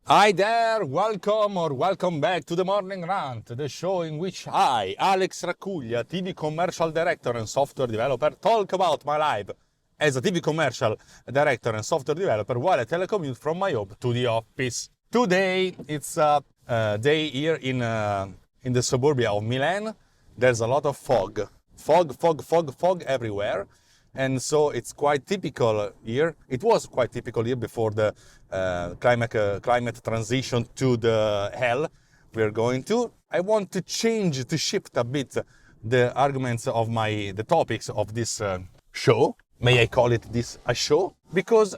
Hi there, welcome back to the Morning Rant, the show in which I, Alex Racuglia, TV commercial director and software developer, talk about my life as a TV commercial director and software developer while I telecommute from my home to the office. Today, it's a day here in the suburbia of Milan. There's a lot of fog everywhere. And so it's quite typical here. It was quite typical here before the climate transition to the hell we're going to. I want to shift a bit the arguments of the topics of this show. May I call it this a show? Because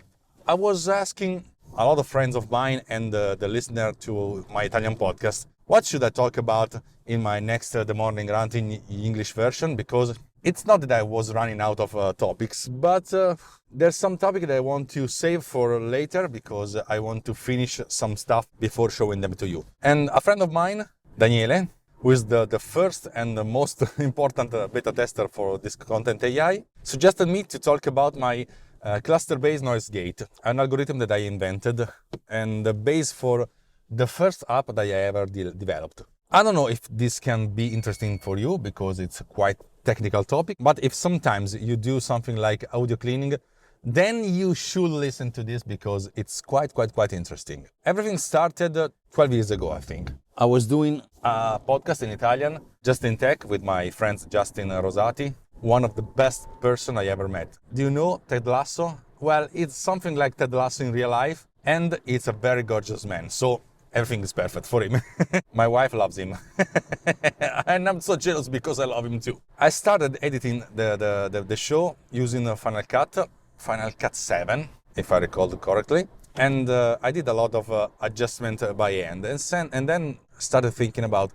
I was asking a lot of friends of mine and the listener to my Italian podcast, what should I talk about in my next The Morning Rant in English version? Because it's not that I was running out of topics, but there's some topic that I want to save for later because I want to finish some stuff before showing them to you. And a friend of mine, Daniele, who is the first and the most important beta tester for this content AI, suggested me to talk about my cluster-based noise gate, an algorithm that I invented and the base for the first app that I ever developed. I don't know if this can be interesting for you because it's a quite technical topic, but if sometimes you do something like audio cleaning, then you should listen to this because it's quite interesting. Everything started 12 years ago, I think. I was doing a podcast in Italian, Just in Tech, with my friend Justin Rosati, one of the best person I ever met. Do you know Ted Lasso? Well, it's something like Ted Lasso in real life, and it's a very gorgeous man. So everything is perfect for him. My wife loves him. And I'm so jealous because I love him too. I started editing the show using Final Cut 7, if I recall correctly. And I did a lot of adjustment by hand. And then started thinking about,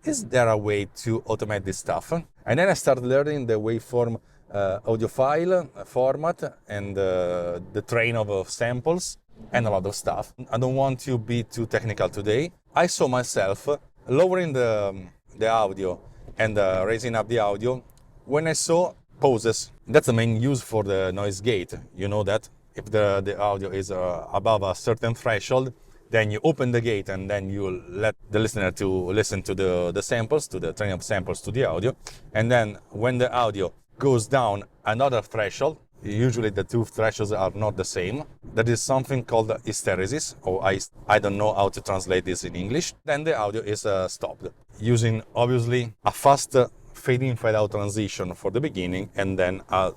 is there a way to automate this stuff? And then I started learning the waveform audio file format and the train of samples and a lot of stuff. I don't want to be too technical today. I saw myself lowering the audio and raising up the audio when I saw pauses. That's the main use for the noise gate. You know that if the audio is above a certain threshold, then you open the gate and then you let the listener to listen to the samples, to the train of samples to the audio. And then when the audio goes down another threshold, usually the two thresholds are not the same. There is something called hysteresis, or I don't know how to translate this in English. Then the audio is stopped, using obviously a fast fade-in, fade-out transition for the beginning, and then a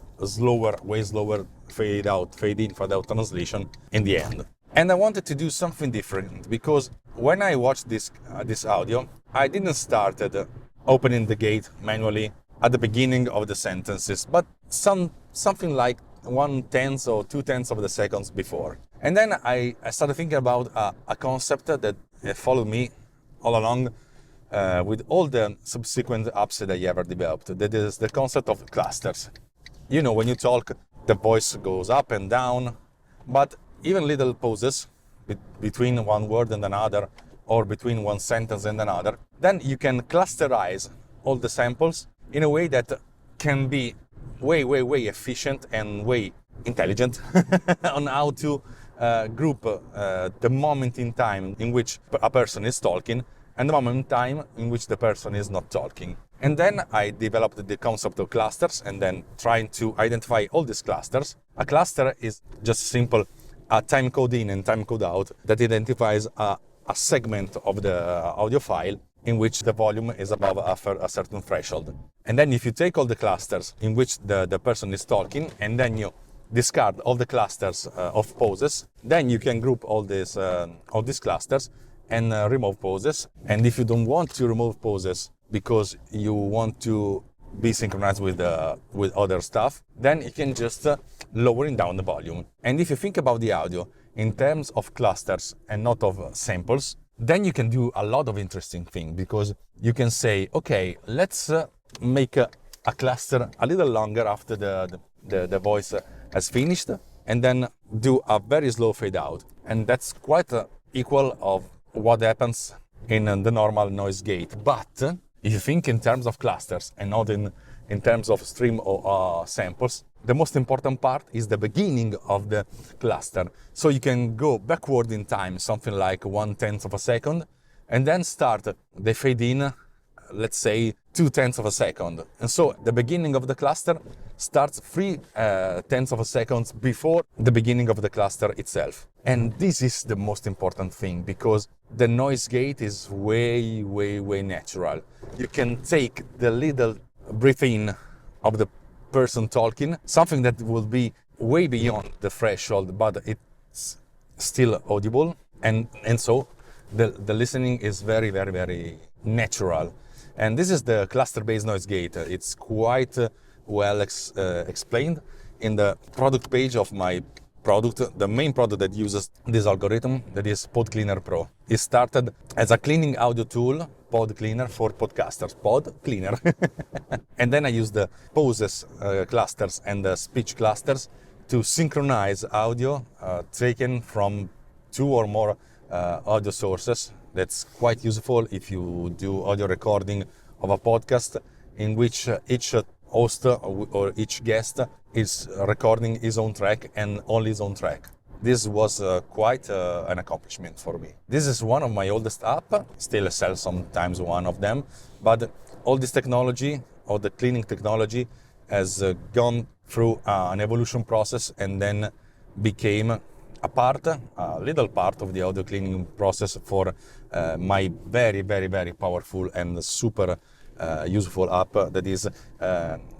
way slower fade-out, fade-in, fade-out translation in the end. And I wanted to do something different because when I watched this audio, I didn't start opening the gate manually at the beginning of the sentences, but something like 1/10 or 2/10 of the seconds before. And then I started thinking about a concept that followed me all along with all the subsequent apps that I ever developed. That is the concept of clusters. You know, when you talk, the voice goes up and down, but even little pauses between one word and another, or between one sentence and another, then you can clusterize all the samples in a way that can be way efficient and way intelligent on how to group the moment in time in which a person is talking and the moment in time in which the person is not talking. And then I developed the concept of clusters and then trying to identify all these clusters. A cluster is just simple a time code in and time code out that identifies a segment of the audio file in which the volume is above a certain threshold. And then if you take all the clusters in which the person is talking and then you discard all the clusters of pauses, then you can group all these clusters and remove pauses. And if you don't want to remove pauses because you want to be synchronized with other stuff, then you can just lowering down the volume. And if you think about the audio in terms of clusters and not of samples, then you can do a lot of interesting things because you can say, okay, let's make a cluster a little longer after the voice has finished, and then do a very slow fade out. And that's quite equal of what happens in the normal noise gate. But if you think in terms of clusters and not in in terms of stream or samples. The most important part is the beginning of the cluster. So you can go backward in time, something like 1/10 of a second, and then start the fade in, let's say 2/10 of a second. And so the beginning of the cluster starts 3/10 of a second before the beginning of the cluster itself. And this is the most important thing, because the noise gate is way, way, way natural. You can take the little breath in of the person talking, something that will be way beyond the threshold, but it's still audible. And so the listening is very, very, very natural. And this is the cluster-based noise gate. It's quite well explained in the product page of my product, the main product that uses this algorithm, that is Pod Cleaner Pro. It started as a cleaning audio tool, Pod Cleaner for podcasters, Pod Cleaner. And then I use the poses clusters and the speech clusters to synchronize audio taken from 2 or more audio sources. That's quite useful if you do audio recording of a podcast in which each host or each guest is recording his own track and only his own track. This was quite an accomplishment for me. This is one of my oldest apps, still sell sometimes one of them, but all this technology, or the cleaning technology, has gone through an evolution process and then became a little part of the audio cleaning process for my very, very, very powerful and super useful app that is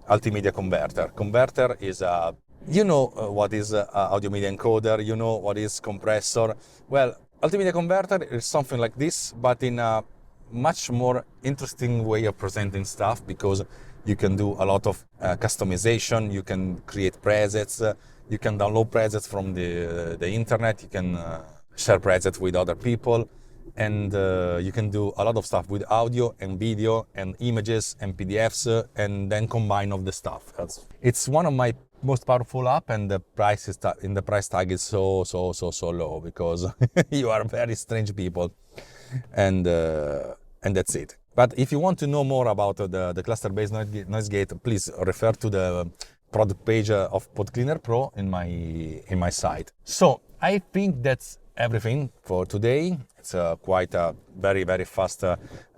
Altimedia Converter. Converter is what is audio media encoder, you know what is compressor. Well, Altimedia Converter is something like this, but in a much more interesting way of presenting stuff, because you can do a lot of customization, you can create presets, you can download presets from the internet, you can share presets with other people, and you can do a lot of stuff with audio and video and images and PDFs, and then combine all the stuff. It's one of my most powerful app, and the price tag is so low, because you are very strange people, and that's it. But if you want to know more about the cluster-based noise gate, please refer to the product page of Pod Cleaner Pro in my site. So I think that's everything for today. It's quite a very, very fast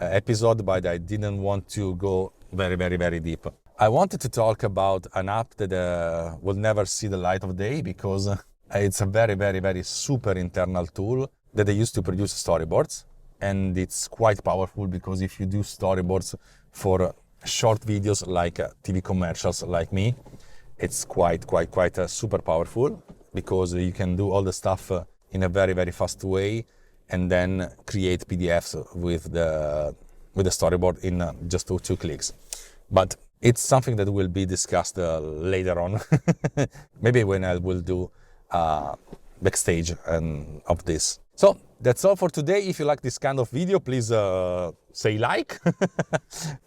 episode, but I didn't want to go very, very, very deep. I wanted to talk about an app that will never see the light of day, because it's a very, very, very super internal tool that they use to produce storyboards. And it's quite powerful, because if you do storyboards for short videos like TV commercials like me, it's quite super powerful, because you can do all the stuff in a very, very fast way, and then create PDFs with the storyboard in just 2 clicks. But it's something that will be discussed later on, maybe when I will do backstage of this. So that's all for today. If you like this kind of video, please say like,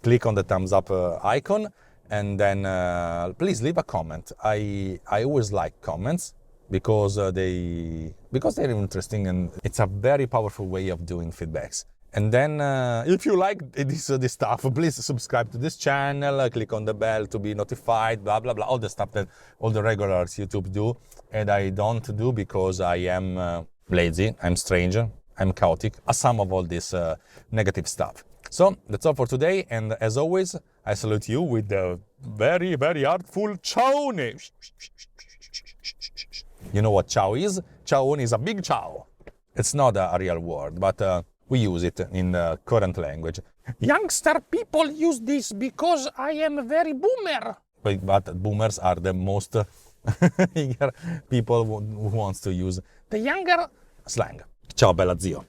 click on the thumbs up icon, and then please leave a comment. I always like comments, because they're interesting, and it's a very powerful way of doing feedbacks. And then if you like this stuff, please subscribe to this channel, click on the bell to be notified, blah, blah, blah, all the stuff that all the regulars YouTube do. And I don't do because I am lazy, I'm strange, I'm chaotic, a sum of all this negative stuff. So that's all for today. And as always, I salute you with the very, very artful ciao. You know what ciao is? Ciao is a big ciao. It's not a real word, but we use it in the current language. Youngster people use this because I am very boomer. But boomers are the most eager people who wants to use the younger slang. Ciao, bella zio.